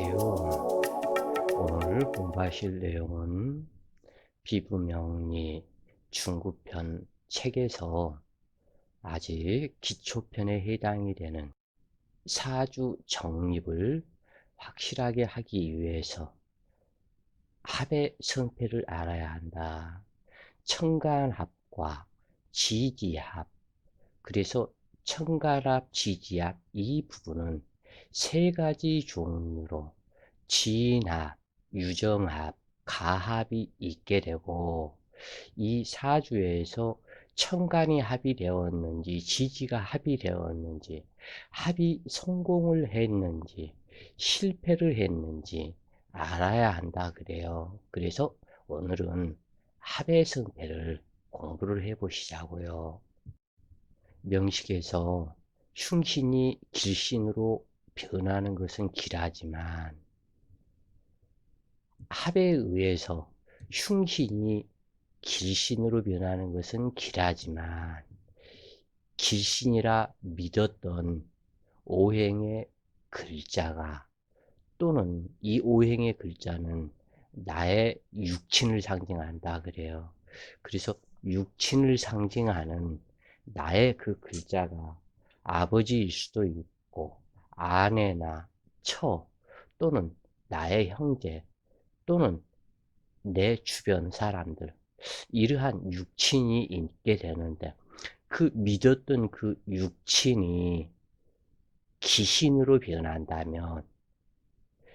안녕하세요. 오늘 공부하실 내용은 비부명리 중급편 책에서 아직 기초편에 해당이 되는 사주 정립을 확실하게 하기 위해서 합의 성패를 알아야 한다. 청간합과 지지합, 그래서 청간합, 지지합 이 부분은 세 가지 종류로 진합, 유정합, 가합이 있게 되고, 이 사주에서 천간이 합이 되었는지 지지가 합이 되었는지, 합이 성공을 했는지 실패를 했는지 알아야 한다 그래요. 그래서 오늘은 합의 성패를 공부를 해 보시자고요. 명식에서 흉신이 길신으로 변하는 것은 길하지만, 합에 의해서 흉신이 길신으로 변하는 것은 길하지만, 길신이라 믿었던 오행의 글자가, 또는 이 오행의 글자는 나의 육친을 상징한다 그래요. 그래서 육친을 상징하는 나의 그 글자가 아버지일 수도 있고, 아내나 처, 또는 나의 형제, 또는 내 주변 사람들, 이러한 육친이 있게 되는데, 그 믿었던 그 육친이 귀신으로 변한다면,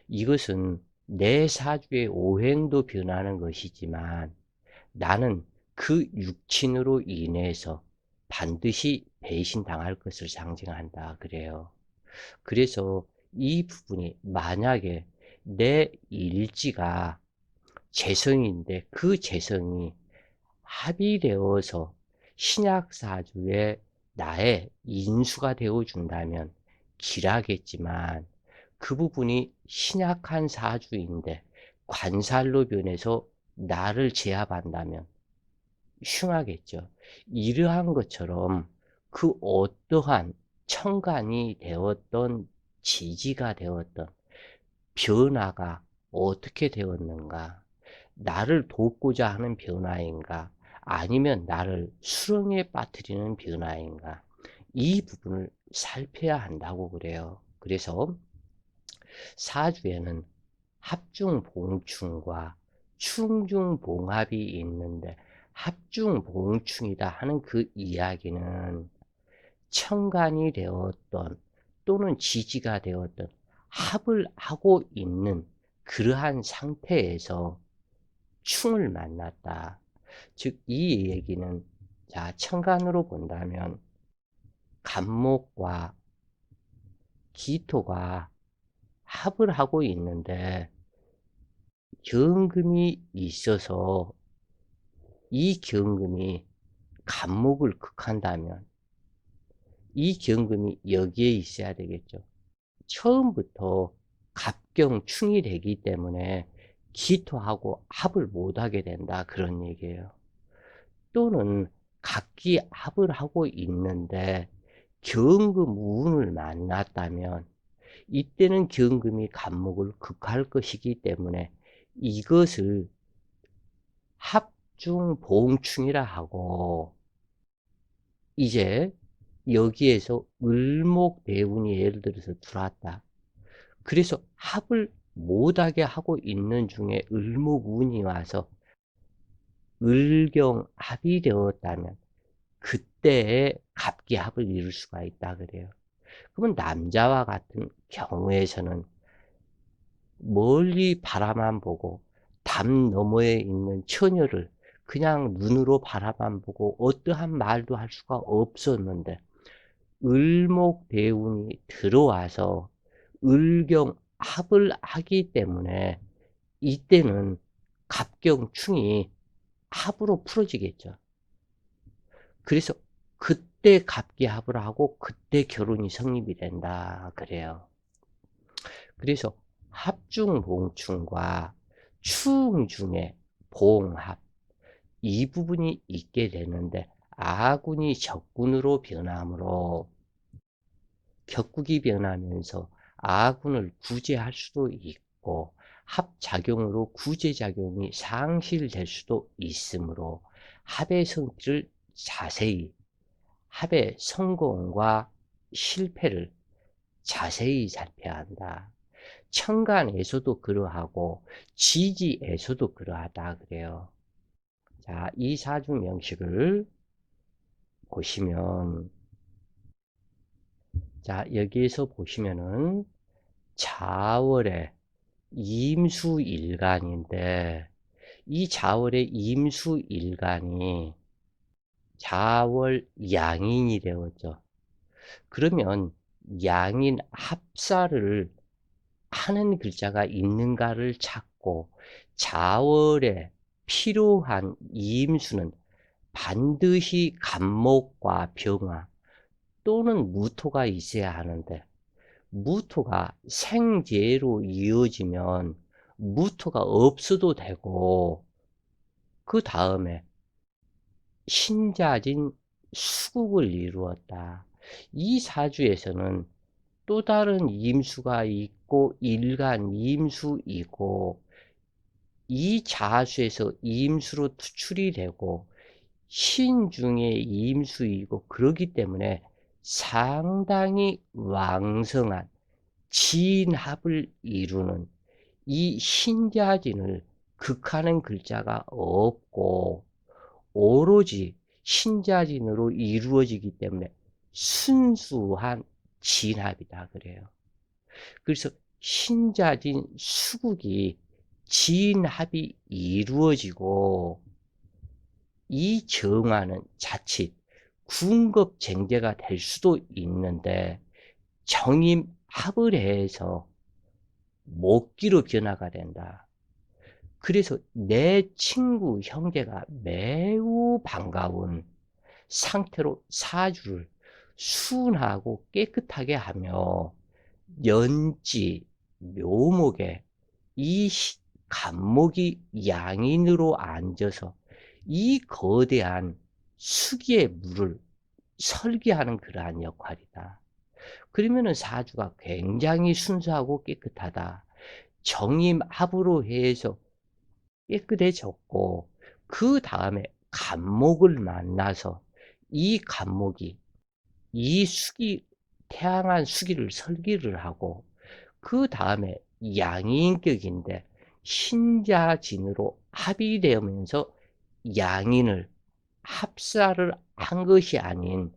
이것은 내 사주의 오행도 변하는 것이지만, 나는 그 육친으로 인해서 반드시 배신당할 것을 상징한다 그래요. 그래서 이 부분이 만약에 내 일지가 재성인데 그 재성이 합의되어서 신약사주에 나의 인수가 되어준다면 길하겠지만, 그 부분이 신약한 사주인데 관살로 변해서 나를 제압한다면 흉하겠죠. 이러한 것처럼 그 어떠한 천간이 되었던 지지가 되었던 변화가 어떻게 되었는가, 나를 돕고자 하는 변화인가, 아니면 나를 수렁에 빠뜨리는 변화인가, 이 부분을 살펴야 한다고 그래요. 그래서 사주에는 합중봉충과 충중봉합이 있는데, 합중봉충이다 하는 그 이야기는 천간이 되었던 또는 지지가 되었던 합을 하고 있는 그러한 상태에서 충을 만났다. 즉, 이 얘기는, 자, 천간으로 본다면 간목과 기토가 합을 하고 있는데 경금이 있어서 이 경금이 간목을 극한다면 이 경금이 여기에 있어야 되겠죠. 처음부터 갑경충이 되기 때문에 기토하고 합을 못하게 된다 그런 얘기예요. 또는 각기 합을 하고 있는데 경금 운을 만났다면 이때는 경금이 간목을 극할 것이기 때문에 이것을 합중봉충이라 하고, 이제 여기에서 을목대운이 예를 들어서 들어왔다. 그래서 합을 못하게 하고 있는 중에 을목운이 와서 을경합이 되었다면 그때에 갑기합을 이룰 수가 있다 그래요. 그러면 남자와 같은 경우에서는 멀리 바라만 보고 담 너머에 있는 처녀를 그냥 눈으로 바라만 보고 어떠한 말도 할 수가 없었는데, 을목대운이 들어와서 을경합을 하기 때문에 이때는 갑경충이 합으로 풀어지겠죠. 그래서 그때 갑기합을 하고 그때 결혼이 성립이 된다 그래요. 그래서 합중봉충과 충중의 봉합, 이 부분이 있게 되는데, 아군이 적군으로 변함으로 격국이 변하면서 아군을 구제할 수도 있고 합작용으로 구제작용이 상실될 수도 있으므로 합의 성질을 자세히, 합의 성공과 실패를 자세히 살펴야 한다. 청간에서도 그러하고 지지에서도 그러하다 그래요. 자, 이 사주 명식을 보시면, 자, 여기에서 보시면은 자월의 임수일간인데, 이 자월의 임수일간이 자월 양인이 되었죠. 그러면 양인 합사를 하는 글자가 있는가를 찾고, 자월에 필요한 임수는 반드시 간목과 병화 또는 무토가 있어야 하는데, 무토가 생재로 이어지면 무토가 없어도 되고, 그 다음에 신자진 수국을 이루었다. 이 사주에서는 또 다른 임수가 있고 일간 임수이고, 이 자수에서 임수로 투출이 되고 신중의 임수이고, 그러기 때문에 상당히 왕성한 진합을 이루는 이 신자진을 극하는 글자가 없고 오로지 신자진으로 이루어지기 때문에 순수한 진합이다 그래요. 그래서 신자진 수국이 진합이 이루어지고, 이 정화는 자칫 군급쟁제가 될 수도 있는데 정임합을 해서 목기로 변화가 된다. 그래서 내 친구 형제가 매우 반가운 상태로 사주를 순하고 깨끗하게 하며 연지 묘목에 이 간목이 양인으로 앉아서 이 거대한 수기의 물을 설계하는 그러한 역할이다. 그러면은 사주가 굉장히 순수하고 깨끗하다. 정임합으로 해서 깨끗해졌고, 그 다음에 간목을 만나서 이 간목이 이 수기, 태양한 수기를 설계를 하고, 그 다음에 양인격인데 신자진으로 합의되면서 양인을 합사를 한 것이 아닌,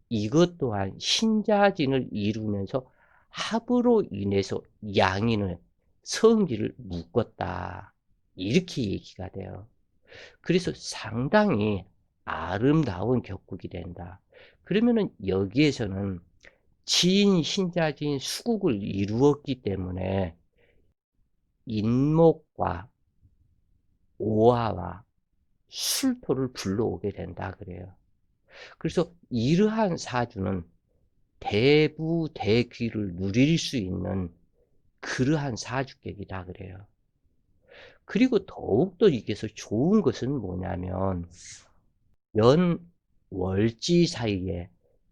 이것 또한 신자진을 이루면서 합으로 인해서 양인을, 성질을 묶었다. 이렇게 얘기가 돼요. 그래서 상당히 아름다운 격국이 된다. 그러면은 여기에서는 지인, 신자진, 수국을 이루었기 때문에 인목과 오화와 술토를 불러오게 된다 그래요. 그래서 이러한 사주는 대부 대귀를 누릴 수 있는 그러한 사주격이다 그래요. 그리고 더욱더 이게서 좋은 것은 뭐냐면, 연 월지 사이에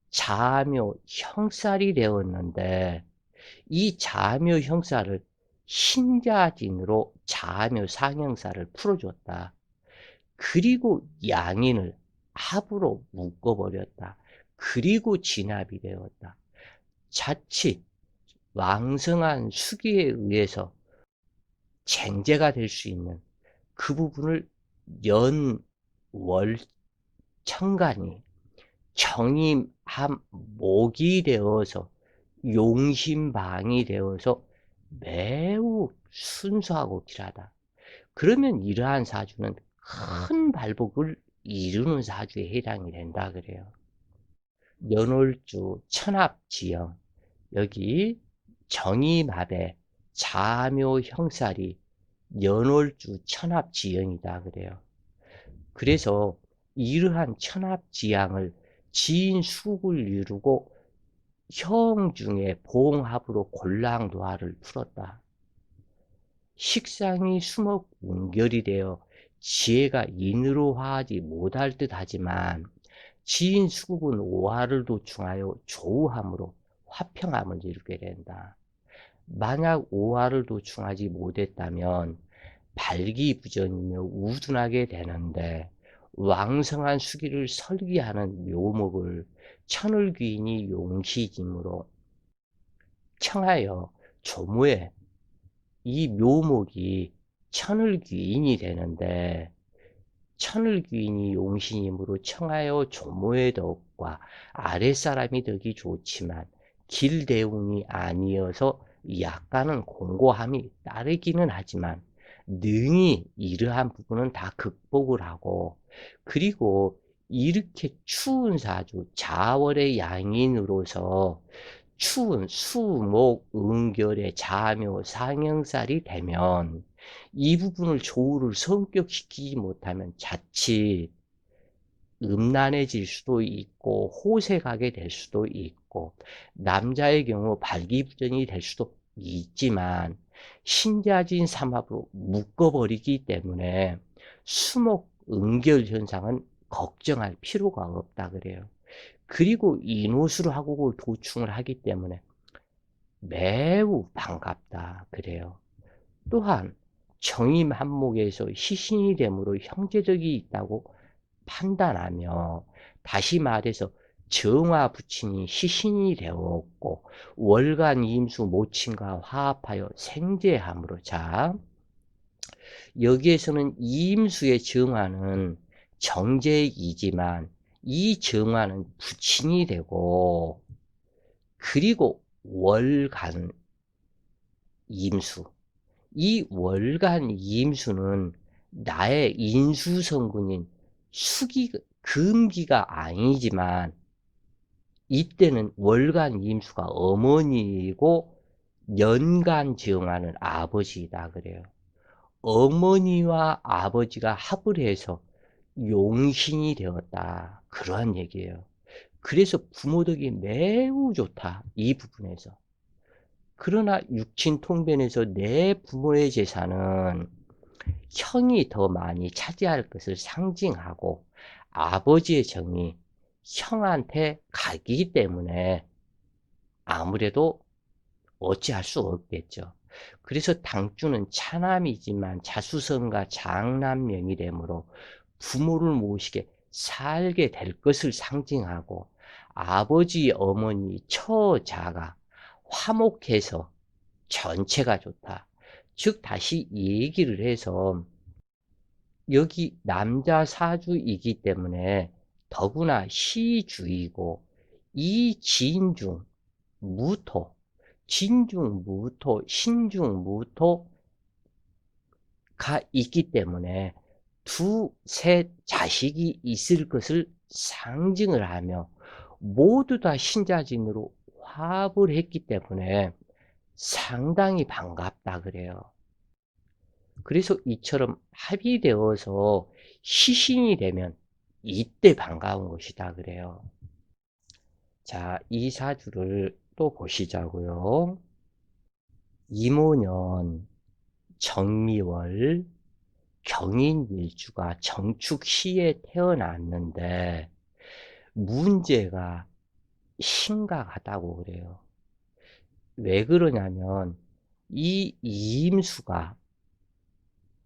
자묘 형살이 되었는데, 이 자묘 형살을 신자진으로 자묘 상형살을 풀어줬다. 그리고 양인을 합으로 묶어버렸다. 그리고 진합이 되었다. 자칫 왕성한 수기에 의해서 쟁제가 될 수 있는 그 부분을 연, 월, 천간이 정임합 목이 되어서 용신방이 되어서 매우 순수하고 길하다. 그러면 이러한 사주는 큰 발복을 이루는 사주에 해당이 된다 그래요. 연월주 천합지형, 여기 정임합의 자묘 형살이 연월주 천합지형이다 그래요. 그래서 이러한 천합지향을 지인숙을 이루고 형 중에 봉합으로 골랑도화를 풀었다. 식상이 수목 운결이 되어 지혜가 인으로 화하지 못할 듯 하지만, 지인수국은 오화를 도충하여 조우함으로 화평함을 이루게 된다. 만약 오화를 도충하지 못했다면 발기부전이며 우둔하게 되는데, 왕성한 수기를 설기하는 묘목을 천을귀인이 용시짐으로 청하여 조모에, 이 묘목이 천을귀인이 되는데, 천을귀인이 용신이므로 청하여 조모의 덕과 아랫사람이 덕이 좋지만 길대운이 아니어서 약간은 공고함이 따르기는 하지만 능히 이러한 부분은 다 극복을 하고, 그리고 이렇게 추운 사주 자월의 양인으로서 추운 수목 응결의 자묘 상형살이 되면 이 부분을 조우를 성격시키지 못하면 자칫 음란해질 수도 있고 호색하게 될 수도 있고, 남자의 경우 발기부전이 될 수도 있지만 신자진 삼합으로 묶어버리기 때문에 수목 응결 현상은 걱정할 필요가 없다 그래요. 그리고 인호수를 하고 도충을 하기 때문에 매우 반갑다 그래요. 또한 정임 한목에서 시신이 되므로 형제덕이 있다고 판단하며, 다시 말해서 정화 부친이 시신이 되었고 월간 임수 모친과 화합하여 생재함으로, 자, 여기에서는 임수의 정화는 정제이지만 이 정화는 부친이 되고, 그리고 월간 임수, 이 월간 임수는 나의 인수성분인 금기가 아니지만 이때는 월간 임수가 어머니이고 연간 정화는 아버지이다 그래요. 어머니와 아버지가 합을 해서 용신이 되었다, 그러한 얘기예요. 그래서 부모덕이 매우 좋다, 이 부분에서. 그러나 육친통변에서 내 부모의 재산은 형이 더 많이 차지할 것을 상징하고 아버지의 정이 형한테 가기 때문에 아무래도 어찌할 수 없겠죠. 그래서 당주는 차남이지만 자수성가 장남명이 되므로 부모를 모시게 살게 될 것을 상징하고, 아버지 어머니 처자가 화목해서 전체가 좋다. 즉 다시 얘기를 해서 여기 남자 사주이기 때문에 더구나 시주이고, 이 진중 무토, 진중 무토, 신중 무토가 있기 때문에 두셋 자식이 있을 것을 상징을 하며 모두 다 신자진으로 화합을 했기 때문에 상당히 반갑다 그래요. 그래서 이처럼 합의되어서 시신이 되면 이때 반가운 것이다 그래요. 자, 이 사주를 또 보시자고요. 이모년 정미월 경인일주가 정축시에 태어났는데 문제가 심각하다고 그래요. 왜 그러냐면 이 이임수가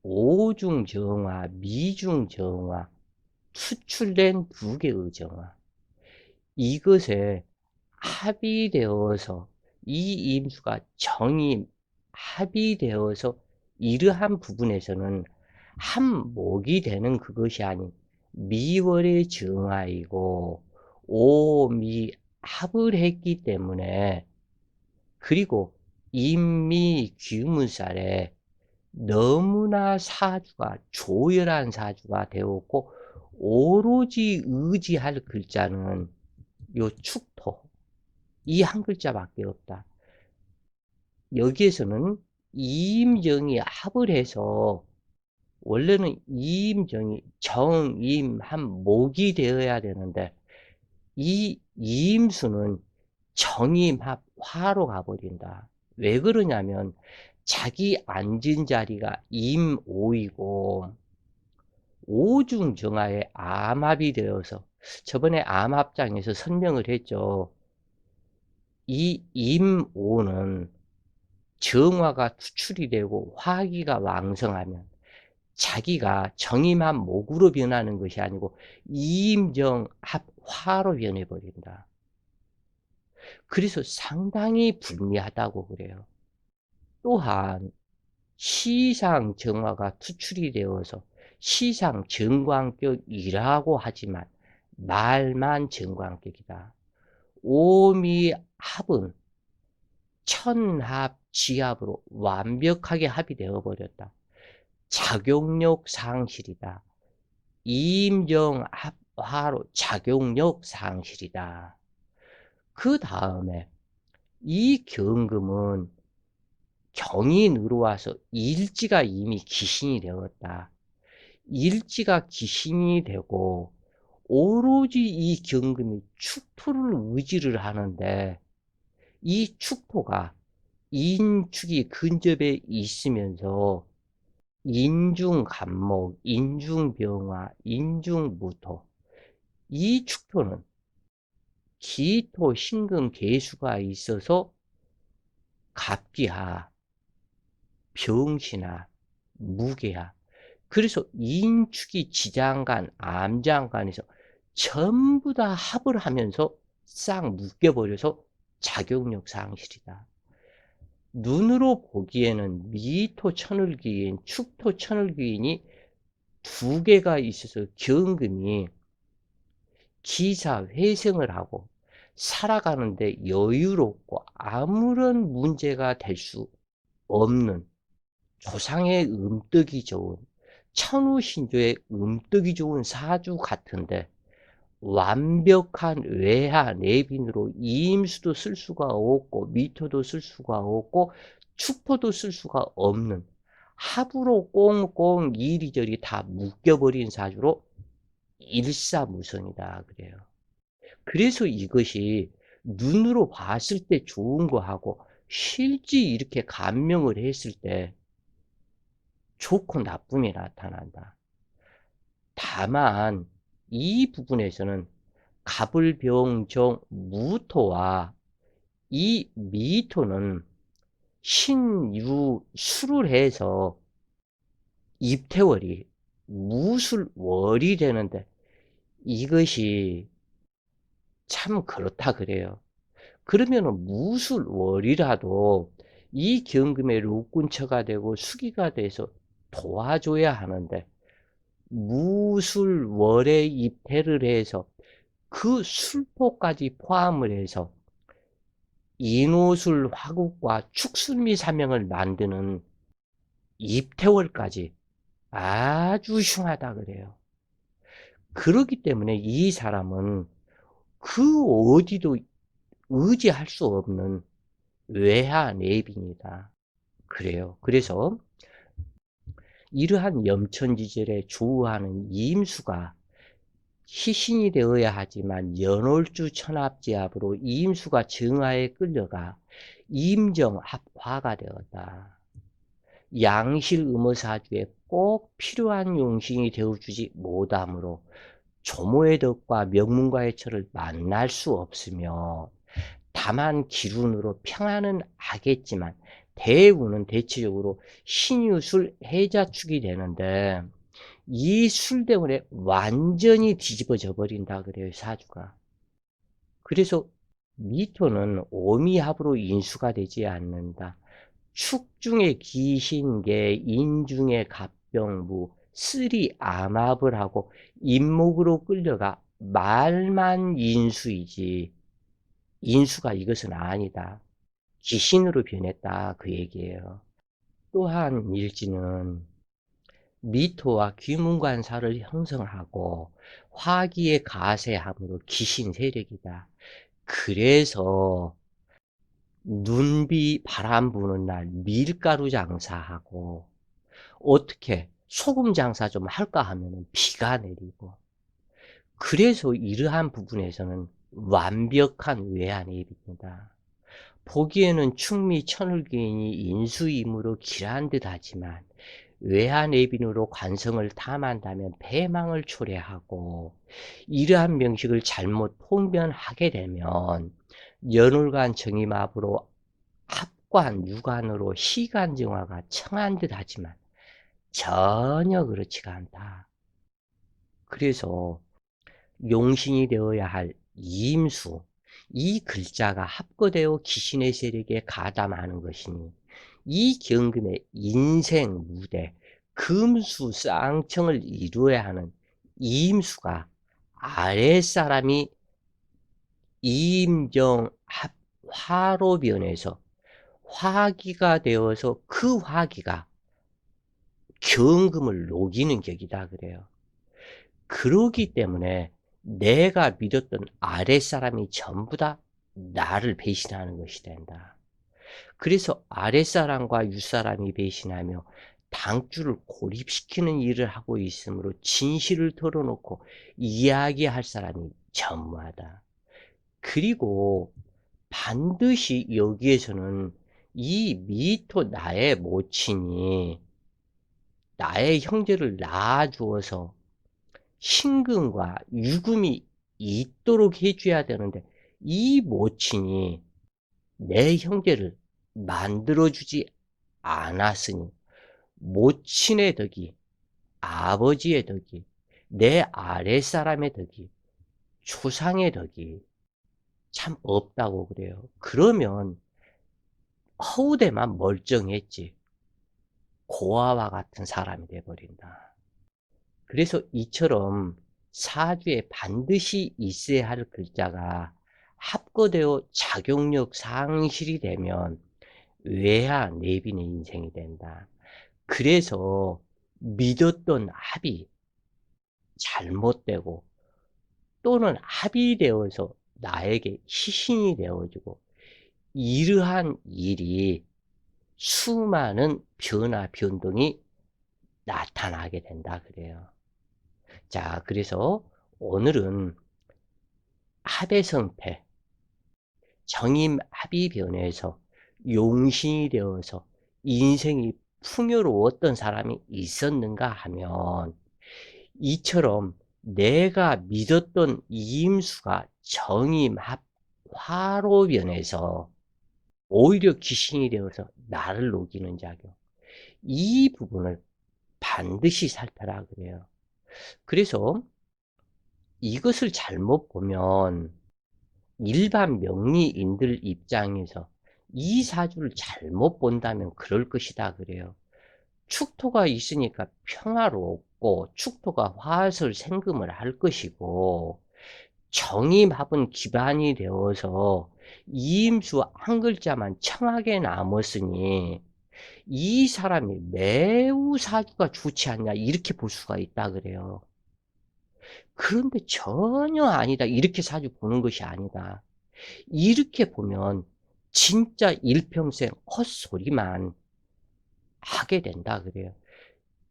오중정화, 미중정화, 수출된 두 개의 정화, 이것에 합의되어서 이 임수가 정이 합의되어서 이러한 부분에서는 한목이 되는 그것이 아닌 미월의 정화이고 오미 합을 했기 때문에, 그리고 임미 귀문살에 너무나 사주가 조열한 사주가 되었고 오로지 의지할 글자는 요 축토, 이 한 글자밖에 없다. 여기에서는 이임정이 합을 해서 원래는 이임정이 정임합목이 되어야 되는데 이 이임수는 정임합 화로 가버린다. 왜 그러냐면 자기 앉은 자리가 임오이고 오중정화에 암합이 되어서, 저번에 암합장에서 설명을 했죠. 이 임오는 정화가 투출이 되고 화기가 왕성하면 자기가 정임한 목으로 변하는 것이 아니고 이임정합화로 변해버린다. 그래서 상당히 불미하다고 그래요. 또한 시상 정화가 투출이 되어서 시상 정광격이라고 하지만 말만 정광격이다. 오미합은 천합지합으로 완벽하게 합이 되어버렸다. 작용력 상실이다. 이임정합화로 작용력 상실이다. 그 다음에 이 경금은 경이 들어와서 일지가 이미 기신이 되었다. 일지가 기신이 되고 오로지 이 경금이 축토를 의지를 하는데 이 축토가 인축이 근접해 있으면서 인중간목, 인중병화, 인중무토, 이 축토는 기토, 신금, 계수가 있어서 갑기하, 병신하, 무게하. 그래서 인축이 지장간, 암장간에서 전부 다 합을 하면서 싹 묶여버려서 작용력 상실이다. 눈으로 보기에는 미토 천을기인, 축토 천을기인이 두 개가 있어서 경금이 기사 회생을 하고 살아가는데 여유롭고 아무런 문제가 될 수 없는 조상의 음덕이 좋은 천우신조의 음덕이 좋은 사주 같은데 완벽한 외하 내빈으로 이임수도 쓸 수가 없고 미토도 쓸 수가 없고 축토도 쓸 수가 없는 합으로 꽁꽁 이리저리 다 묶여버린 사주로 일사무성이다 그래요. 그래서 이것이 눈으로 봤을 때 좋은 거하고 실제 이렇게 감명을 했을 때 좋고 나쁨이 나타난다. 다만 이 부분에서는 갑을병정 무토와 이 미토는 신유술을 해서 입태월이 무술월이 되는데 이것이 참 그렇다 그래요. 그러면은 무술월이라도 이 경금의 록군처가 되고 수기가 돼서 도와줘야 하는데 무술월에 입태를 해서 그 술포까지 포함을 해서 인호술 화국과 축술미 사명을 만드는 입태월까지 아주 흉하다 그래요. 그렇기 때문에 이 사람은 그 어디도 의지할 수 없는 외하 내빈이다 그래요. 그래서 이러한 염천지절에 조우하는 이임수가 희신이 되어야 하지만 연월주 천합지합으로 이임수가 정화에 끌려가 임정합화가 되었다. 양실음어사주에 꼭 필요한 용신이 되어주지 못하므로 조모의 덕과 명문과의 철을 만날 수 없으며 다만 기룬으로 평안은 하겠지만 대우는 대체적으로 신유술 해자축이 되는데 이 술 때문에 완전히 뒤집어져 버린다 그래요 사주가. 그래서 미토는 오미합으로 인수가 되지 않는다. 축중의 기신계, 인중의 갑병무, 쓸이 암합을 하고 인목으로 끌려가 말만 인수이지 인수가 이것은 아니다. 기신으로 변했다 그 얘기예요. 또한 일지는 미토와 귀문관사를 형성하고 화기에 가세함으로 기신 세력이다. 그래서 눈비 바람 부는 날 밀가루 장사하고 어떻게 소금 장사 좀 할까 하면 비가 내리고 그래서 이러한 부분에서는 완벽한 외환입니다. 보기에는 충미 천을기인이 인수임으로 길한 듯 하지만 외환내빈으로 관성을 탐한다면 패망을 초래하고 이러한 명식을 잘못 통변하게 되면 연월간 정임합으로 합관, 유관으로 시간정화가 청한 듯 하지만 전혀 그렇지가 않다. 그래서 용신이 되어야 할 임수, 이 글자가 합거되어 귀신의 세력에 가담하는 것이니 이 경금의 인생 무대, 금수 쌍청을 이루어야 하는 임수가 아랫사람이 임정합 화로 변해서 화기가 되어서 그 화기가 경금을 녹이는 격이다 그래요. 그러기 때문에 내가 믿었던 아랫사람이 전부 다 나를 배신하는 것이 된다. 그래서 아랫사람과 윗사람이 배신하며 당주를 고립시키는 일을 하고 있으므로 진실을 털어놓고 이야기할 사람이 전무하다. 그리고 반드시 여기에서는 이 미토 나의 모친이 나의 형제를 낳아주어서 신금과 유금이 있도록 해줘야 되는데 이 모친이 내 형제를 만들어주지 않았으니 모친의 덕이, 아버지의 덕이, 내 아랫사람의 덕이, 조상의 덕이 참 없다고 그래요. 그러면 허우대만 멀쩡했지 고아와 같은 사람이 돼버린다. 그래서 이처럼 사주에 반드시 있어야 할 글자가 합거되어 작용력 상실이 되면 외야 내빈의 인생이 된다. 그래서 믿었던 합이 잘못되고 또는 합이 되어서 나에게 희신이 되어지고 이러한 일이 수많은 변화 변동이 나타나게 된다 그래요. 자, 그래서 오늘은 합의 성패, 정임 합이 변해서 용신이 되어서 인생이 풍요로웠던 사람이 있었는가 하면 이처럼 내가 믿었던 이임수가 정임 합 화로 변해서 오히려 귀신이 되어서 나를 녹이는 작용, 이 부분을 반드시 살펴라 그래요. 그래서 이것을 잘못 보면 일반 명리인들 입장에서 이 사주를 잘못 본다면 그럴 것이다 그래요. 축토가 있으니까 평화롭고 축토가 화설 생금을 할 것이고 정임합은 기반이 되어서 이임수 한 글자만 청하게 남았으니 이 사람이 매우 사주가 좋지 않냐 이렇게 볼 수가 있다 그래요. 그런데 전혀 아니다. 이렇게 사주 보는 것이 아니다. 이렇게 보면 진짜 일평생 헛소리만 하게 된다 그래요.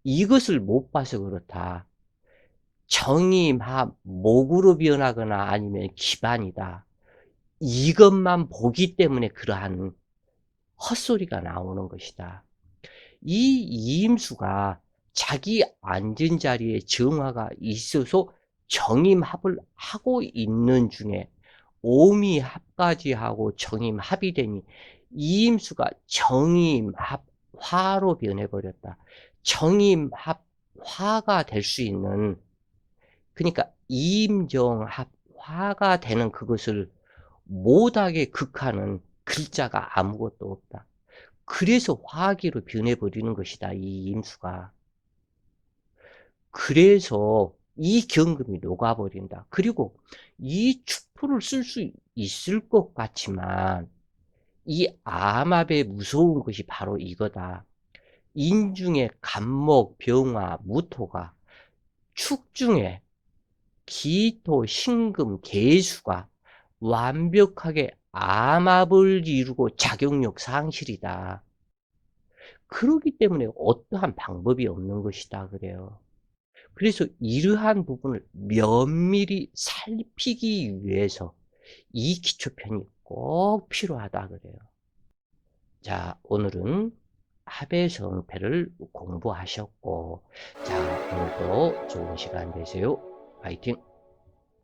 이것을 못 봐서 그렇다. 정임합 목으로 변하거나 아니면 기반이다. 이것만 보기 때문에 그러한 헛소리가 나오는 것이다. 이 이임수가 자기 앉은 자리에 정화가 있어서 정임합을 하고 있는 중에 오미합까지 하고 정임합이 되니 이임수가 정임합화로 변해버렸다. 정임합화가 될 수 있는, 그러니까 이임정합화가 되는 그것을 못하게 극하는 글자가 아무것도 없다. 그래서 화기로 변해버리는 것이다, 이 임수가. 그래서 이 경금이 녹아버린다. 그리고 이 축토를 쓸 수 있을 것 같지만 이 암압의 무서운 것이 바로 이거다. 인중에 간목, 병화, 무토가 축중에 기토, 신금, 계수가 완벽하게 암압을 이루고 작용력 상실이다. 그렇기 때문에 어떠한 방법이 없는 것이다 그래요. 그래서 이러한 부분을 면밀히 살피기 위해서 이 기초편이 꼭 필요하다 그래요. 자, 오늘은 합의 성패를 공부하셨고, 자, 오늘도 좋은 시간 되세요. 파이팅!